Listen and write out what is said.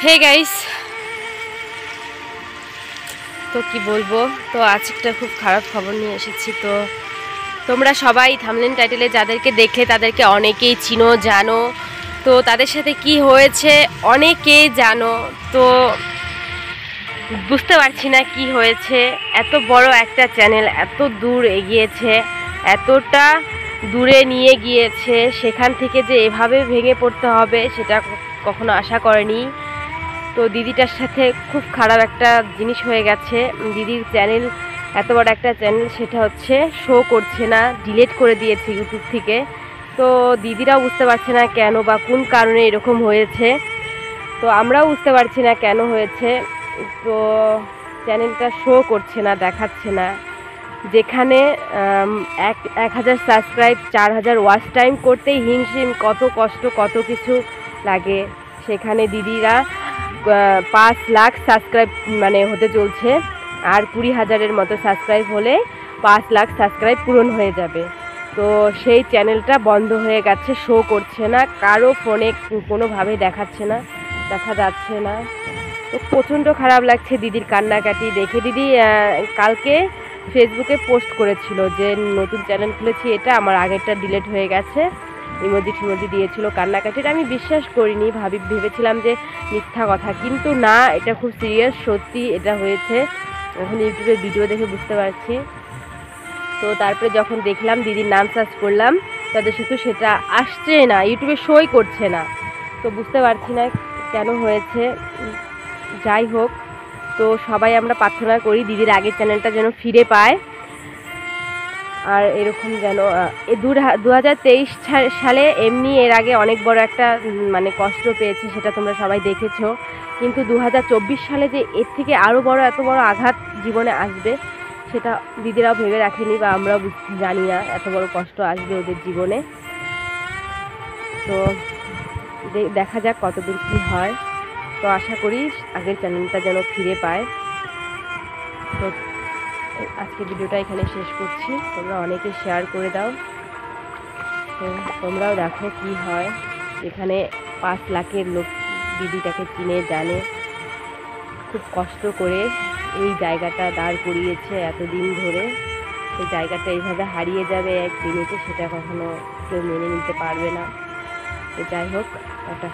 Hey guys, তো কি বলবো। তো আজকে খুব খারাপ খবর নিয়ে এসেছি। তো তোমরা সবাই থাম্বনেল টাইটেলে যাদেরকে দেখলে তাদেরকে অনেকেই চিনো, জানো। তো তাদের সাথে কি হয়েছে অনেকেই জানো। তো বুঝতে পারছি না কি হয়েছে। এত বড় একটা চ্যানেল এত দূর এগিয়েছে, এতটা দূরে নিয়ে গিয়েছে, সেখান থেকে যে এভাবে ভেঙে পড়তে হবে সেটা কখনো আশা করেনি। তো দিদিটার সাথে খুব খারাপ একটা জিনিস হয়ে গেছে। দিদির চ্যানেল, এত বড় একটা চ্যানেল, সেটা হচ্ছে শো করছে না, ডিলিট করে দিয়েছে ইউটিউব থেকে। তো দিদিরাও বুঝতে পারছে না কেন বা কোন কারণে এরকম হয়েছে। তো আমরাও বুঝতে পারছি না কেন হয়েছে। তো চ্যানেলটা শো করছে না, দেখাচ্ছে না। যেখানে 1000 সাবস্ক্রাইব, 4000 ওয়াচ টাইম করতেই হিমশিম কত কষ্ট, কত কিছু লাগে, সেখানে দিদিরা 5 লাখ সাবস্ক্রাইব মানে হতে চলছে। আর 20,000-এর মতো সাবস্ক্রাইব হলে 5 লাখ সাবস্ক্রাইব পূরণ হয়ে যাবে। তো সেই চ্যানেলটা বন্ধ হয়ে গেছে, শো করছে না, কারো ফোনে কোনোভাবে দেখাচ্ছে না, দেখা যাচ্ছে না। তো প্রচণ্ড খারাপ লাগছে দিদির কান্নাকাটি দেখে। দিদি কালকে ফেসবুকে পোস্ট করেছিল যে নতুন চ্যানেল খুলেছি, এটা আমার আগেরটা ডিলিট হয়ে গেছে, ইমোজি টিমোজি দিয়েছিল কান্নাকাটির। আমি বিশ্বাস করিনি, ভেবেছিলাম যে মিথ্যা কথা, কিন্তু না, এটা খুব সিরিয়াস, সত্যি এটা হয়েছে। এখন ইউটিউবের ভিডিও দেখে বুঝতে পারছি। তো তারপরে যখন দেখলাম, দিদির নাম সার্চ করলাম, তাদের শুধু সেটা আসছে না, ইউটিউবে শোই করছে না। তো বুঝতে পারছি না কেন হয়েছে। যাই হোক, তো সবাই আমরা প্রার্থনা করি দিদির আগের চ্যানেলটা যেন ফিরে পায়। আর এরকম যেন 2023 সালে এমনি এর আগে অনেক বড় একটা মানে কষ্ট পেয়েছে, সেটা তোমরা সবাই দেখেছো। কিন্তু 2024 সালে যে এর থেকে আরও বড়, এত বড় আঘাত জীবনে আসবে, সেটা দিদিরাও ভেবে রাখেনি, বা আমরাও জানি না এত বড় কষ্ট আসবে ওদের জীবনে। তো দেখা যাক কতদূর কী হয়। তো আশা করি আগের চ্যানেলটা যেন ফিরে পায়। তো আজকে ভিডিওটা এখানে শেষ করছি। তোমরা অনেকে শেয়ার করে দাও। তো তোমরাও দেখো কি হয়। এখানে 5 লাখের লোক দিদিটাকে চিনে, জানে, খুব কষ্ট করে এই জায়গাটা দাঁড় করিয়েছে এতদিন ধরে। সেই জায়গাটা এইভাবে হারিয়ে যাবে এক মিনিটে, সেটা কখনো কেউ মেনে নিতে পারবে না। তো যাই হোক, এটা